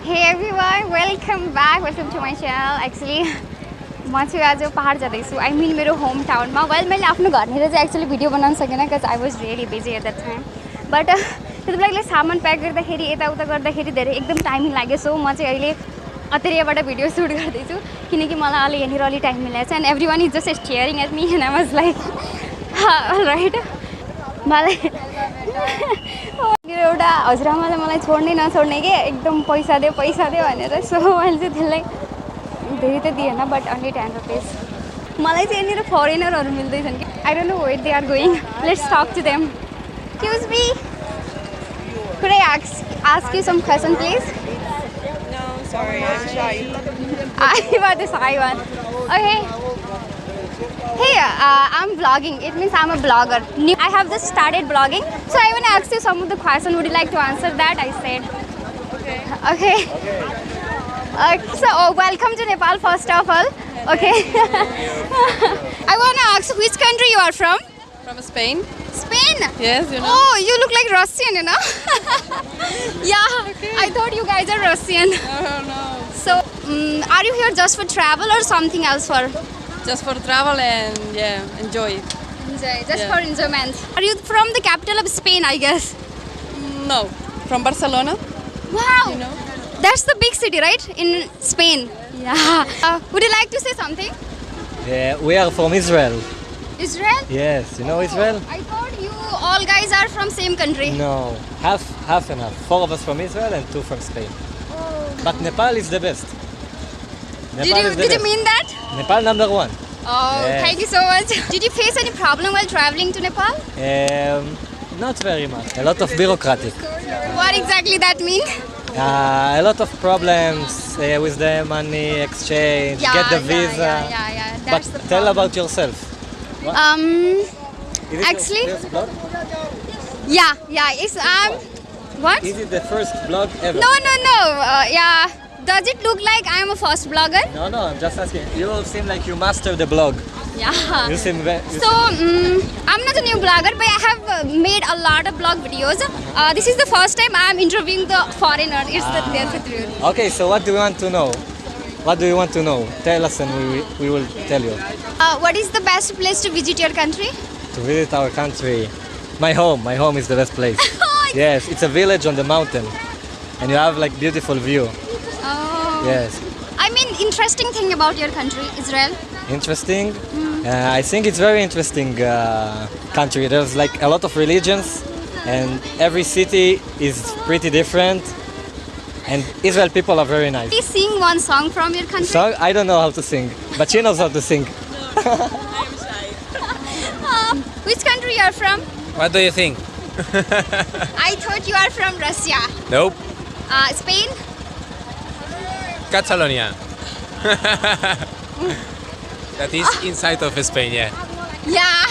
Hey everyone, welcome to my channel. Actually, म चाहिँ आज पहाड जाँदैछु. I mean मेरो होम टाउनमा. Well, मैले आफ्नो घरनिर चाहिँ actually भिडियो बनाउन सकेन because I was really busy at that time. But त्यति बेला सामान प्याक गर्दाखेरि यताउता गर्दाखेरि धेरै एकदम टाइम लाग्यो. सो म चाहिँ अहिले अत्रेबाट भिडियो सुट गर्दैछु किनकि मलाई अहिले यहाँनिर अलि टाइम मिलेको छ. And everyone is just staring at me and I was like, alright. मलाई एउटा हजुरआमाले मलाई छोड्नै नछोड्ने के एकदम पैसा दे भनेर. सो मैले चाहिँ त्यसलाई धेरै त दिएन बट अन्ली 10 रुपिस. मलाई चाहिँ यहाँनिर फरेनरहरू मिल्दैछन् कि I don't know where they are going. Let's talk to them. Excuse me, could I ask you some question please? No, sorry, I'm shy. I was the shy one. Okay. Hey, I'm vlogging. It means I'm a blogger. I have just started blogging. So I want to ask you some of the questions. Would you like to answer that? I said. Okay. So welcome to Nepal first of all. Okay. I want to ask which country you are from? From Spain? Spain? Yes, you know. Oh, you look like Russian, you know? Yeah, okay. I thought you guys are Russian. No. So, are you here just for travel or something else for? Just for travel and enjoy it. Enjoy, just for enjoyment. Are you from the capital of Spain, I guess? No, from Barcelona. Wow, You know? that's the big city, right? In Spain. Yeah. Would you like to say something? Yeah, we are from Israel. Israel? Yes, you know Israel? I thought you all guys are from same country. No, half and half. 4 of us from Israel and 2 from Spain. Oh. But Nepal is the best. Nepal is the Did you best. mean that? Nepal number 1. Oh, Yes. thank you so much. Did you face any problem while traveling to Nepal? Not very much. A lot of bureaucratic. What exactly that mean? A lot of problems with the money exchange, get the visa. Yeah. But That's the tell problem. about yourself. Is it Actually- your first blog? Yeah. It's what? Is it the first blog ever? No. Yeah. Does it look like I'm a first blogger? No, I'm just asking. You seem like you mastered the blog. Yeah. You seem very... So, I'm not a new blogger, but I have made a lot of blog videos. This is the first time I'm interviewing the foreigner. That's the truth. Okay, so what do you want to know? What do you want to know? Tell us and we will tell you. What is the best place to visit your country? To visit our country. My home is the best place. Oh, Yes, it's a village on the mountain. And you have like beautiful view. Oh. Yes. I mean, interesting thing about your country, Israel. Interesting. I think it's very interesting country. There's like a lot of religions and every city is pretty different. And Israel people are very nice. Please sing one song from your country. So I don't know how to sing, but she knows how to sing. Which country you are from? What do you think? I thought you are from Russia. Nope. Spain? Catalonia. That is inside of Spain, yeah. Yeah.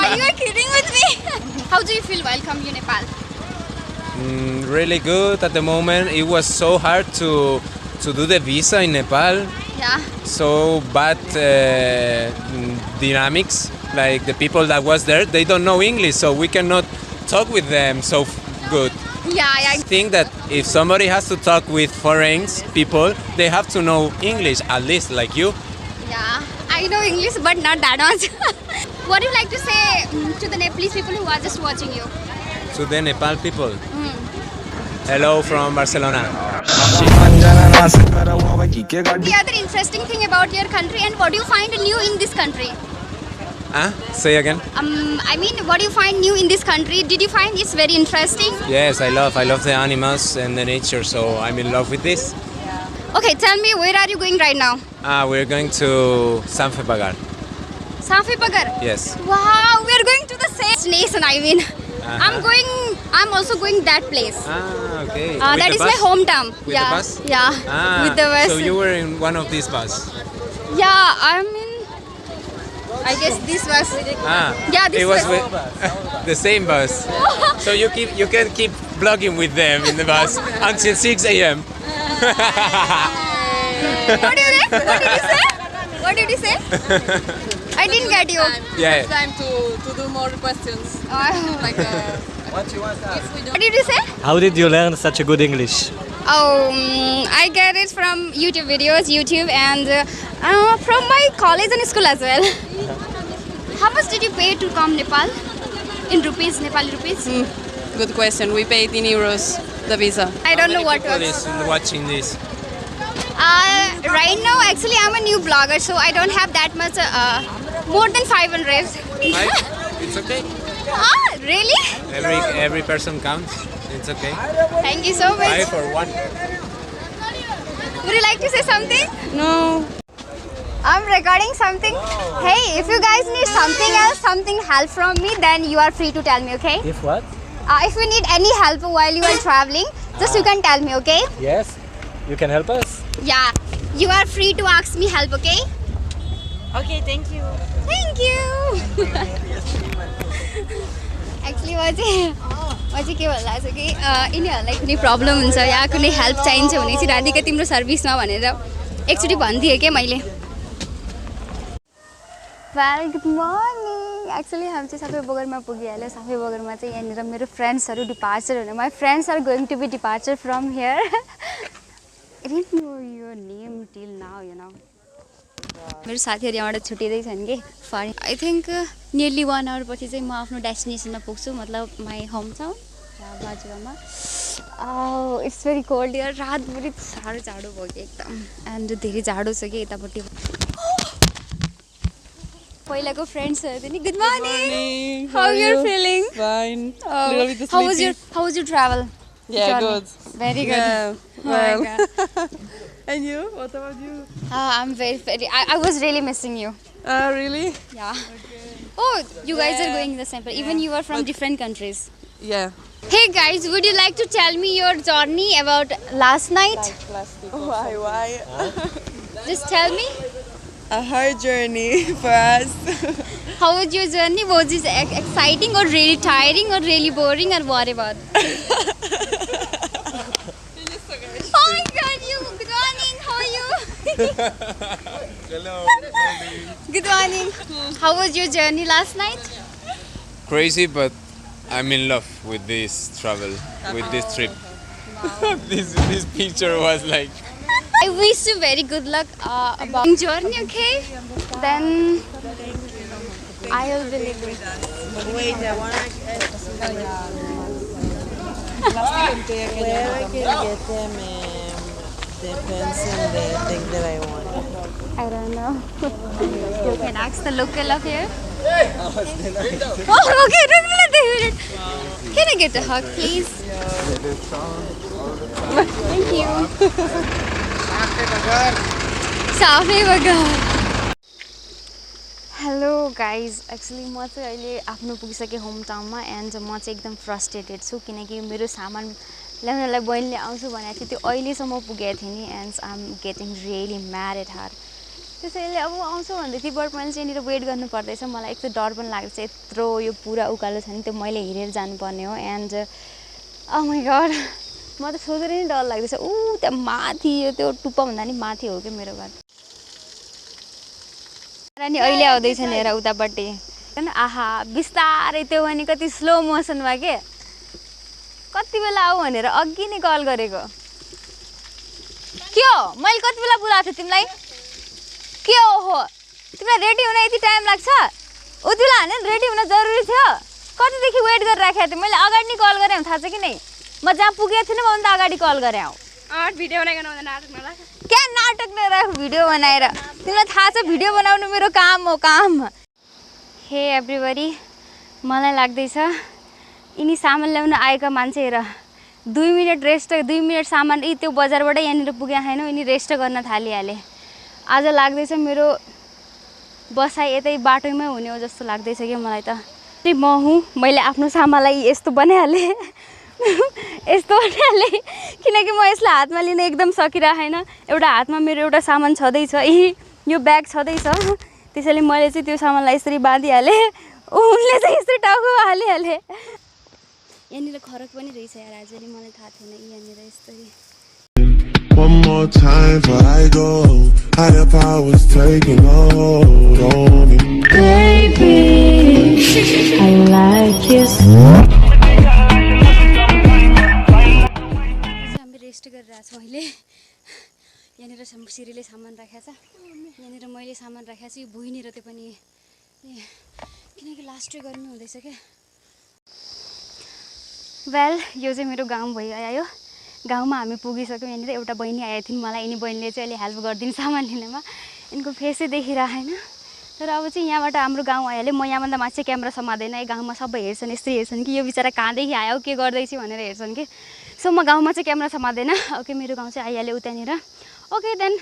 Are you kidding with me? How do you feel welcome you Nepal? Really good at the moment. It was so hard to do the visa in Nepal. Yeah. So bad dynamics. Like the people that was there, they don't know English, so we cannot talk with them so good. Yeah. I think that if somebody has to talk with foreign people, they have to know English, at least like you. Yeah. I know English, but not that much. What do you like to say to the Nepalese people who are just watching you? To the Nepal people. Hello from Barcelona. The other interesting thing about your country and what do you find new in this country? Say again. I mean, what do you find new in this country? Did you find it's very interesting? Yes, I love the animals and the nature, so I'm in love with this. Okay, tell me, where are you going right now? We're going to San Fepagar. Safipagar? Yes. Wow, we are going to the same destination, I mean. I'm also going that place. Okay. That is my hometown. With Yeah. the bus? Yeah. With the bus. So you were in one of these bus? Yeah, I'm in. I guess this was. Yeah, this it was was. with the same bus. So you can keep vlogging with them in the bus until 6 a.m. What did you say? What did you say? I didn't get you. Yeah. It's time to do more questions. Like, What you want to ask? if we don't What did you say? How did you learn such a good English? I get it from YouTube videos, and from my college and school as well. How much did you pay to come Nepal? In rupees, Nepali rupees? Good question. We paid in euros the visa. I don't know what People was. is watching this. Right now, actually, I'm a new blogger, so I don't have that much. More than 500. Right? It's okay. Really? Every person counts. It's okay. Thank you so much. 5 for 1. Would you like to say something? No. I'm recording something. Hey, if you guys need something else, something help from me, then you are free to tell me, okay? If what? If you need any help while you are traveling, just you can tell me, okay? Yes, you can help us. Yeah, you are free to ask me help, okay? Okay, thank you. Thank you. Actually, म चाहिँ के भन्ला छ कि यिनीहरूलाई कुनै problem हुन्छ या कुनै हेल्प चाहिन्छ भने चाहिँ राधिका तिम्रो सर्भिसमा भनेर एकचोटि भनिदिएँ क्या मैले वेल गुड मर्निङ एक्चुअली हामी चाहिँ सबै बगरमा पुगिहाल्यो सबै बगरमा चाहिँ यहाँनिर मेरो फ्रेन्ड्सहरू डिपार्चर हुने my friends are going to be departure from here didn't know your name till now you know मेरो साथीहरू यहाँबाट छुट्टिँदैछन् कि for I think nearly 1 hour पछि चाहिँ म आफ्नो डेस्टिनेसनमा पुग्छु मतलब माई होम टाउन बाजुवामा इट्स भेरी कोल्ड इयर रातभरि साह्रो जाडो भयो कि एकदम एन्ड धेरै जाडो छ कि यतापट्टि पहिलाको फ्रेन्ड्सहरू थियो नि good morning how you feeling Fine. How was your travel Yeah, good. Very good. Yeah. Oh my God. And you? What about you? I'm very. I was really missing you. Really? Yeah. Oh, you guys are going in the same place. Even you are from different countries. Yeah. Hey guys, would you like to tell me your journey about last night? Why? Just tell me. A hard journey for us. How was your journey? Was it exciting or really tiring or really boring or whatever? Oh my God, you. Good morning. How are you? Hello. Good morning. How was your journey last night? Crazy, but I'm in love with this travel, with this trip. This picture was like. I wish you very good luck about journey. Okay, then I will believe it. Wait, I want to Where I can get them depends on the thing that I want. I don't know. You can ask the local of here. Oh, okay. Minute. Can I get a hug, please? Thank you. साफै बगर hello guys actually म चाहिँ अहिले आफ्नो पुगिसकेँ home टाउनमा end म चाहिँ एकदम frustrated छु किनकि मेरो सामान ल्याउनलाई बहिनीले आउँछु भनेको थियो त्यो अहिलेसम्म पुगेको थिएँ नि end I M getting really mad at heart त्यसैले अब आउँछु भन्दै थिएँ बट मैले चाहिँ यहाँनिर वेट गर्नु पर्दैछ मलाई एक त डर पनि लाग्दैछ यत्रो यो पुरा उकालो छ नि त्यो मैले हिँडेर जानुपर्ने हो एन्ड ओ माई गॉड म त सोचेर नै डर लाग्दैछ त्यहाँ माथि यो त्यो टुप्पाभन्दा नि माथि हो कि मेरो घर अनि अहिले आउँदैछ नि हेर उतापट्टि होइन आहा बिस्तारै त्यो भने कति स्लो मोसनमा के कति बेला आऊ भनेर अघि नै कल गरेको के हो मैले कति बेला बोलाएको थिएँ तिमीलाई के हो तिमीलाई रेडी हुन यति टाइम लाग्छ उति बेला होइन रेडी हुन जरुरी थियो कतिदेखि वेट गरेर राखेको थिएँ मैले अगाडि नै कल गरेँ थाहा छ कि नै म जहाँ पुगेको थिएन म भन्दा अगाडि कल गरेँ भिडियो बनाइकन नाटक नला क्या नाटक नराख भिडियो बनाएर तिमीलाई थाहा छ भिडियो बनाउनु मेरो काम हो काम हे एभ्रीबडी मलाई लाग्दैछ यिनी सामान ल्याउन आएका मान्छे हेर 2 मिनट रेस्ट 2 मिनट सामान त्यो बजारबाट यहाँनिर पुगे छैन यिनी रेस्ट गर्न थालिहाले आज लाग्दैछ मेरो बसाइ यतै बाटोमै हुने हो जस्तो लाग्दैछ कि मलाई त म हुँ मैले आफ्नो सामानलाई यस्तो बनाइहालेँ यस्तो बनाइहालेँ किनकि म यसलाई हातमा लिन एकदम सकिरहेन एउटा हातमा मेरो एउटा सामान छँदैछ यो ब्याग छँदैछ त्यसैले मैले चाहिँ त्यो सामानलाई यसरी बाँधिहालेँ उनले चाहिँ यसरी टाउकोमा हालिहाले यहाँनिर खरक पनि रहेछ यार आजले मलाई थाहा थिएन यहाँनिर यसरी One more time before I go. Higher powers taking hold on me. Baby, I like you. हामी रेस्ट गरेर गरिरहेको छु मैले यहाँनिर सिरीले सामान राखेको छ यहाँनिर मैले सामान राखेको छु यो भुइँनिर त्यो पनि किनकि लास्टै गर्नु हुँदैछ क्या वेल यो चाहिँ मेरो गाउँ भइआयो गाउँमा हामी पुगिसक्यौँ यहाँनिर एउटा बहिनी आएकी थिइन् मलाई यिनी बहिनीले चाहिँ अहिले हेल्प गरिदिनु सामान लिनमा यिनको फेसै देखिरहेको होइन तर अब चाहिँ यहाँबाट हाम्रो गाउँ आइहाल्यो म यहाँभन्दा माथि क्यामेरा समात्दैन है गाउँमा सबै हेर्छन् यस्तै हेर्छन् कि यो बिचरा कहाँदेखि आयो के गर्दैछ भनेर हेर्छन् कि सो म गाउँमा चाहिँ क्यामेरा समात्दैन ओके मेरो गाउँ चाहिँ आइहाल्यो उतानिर ओके देन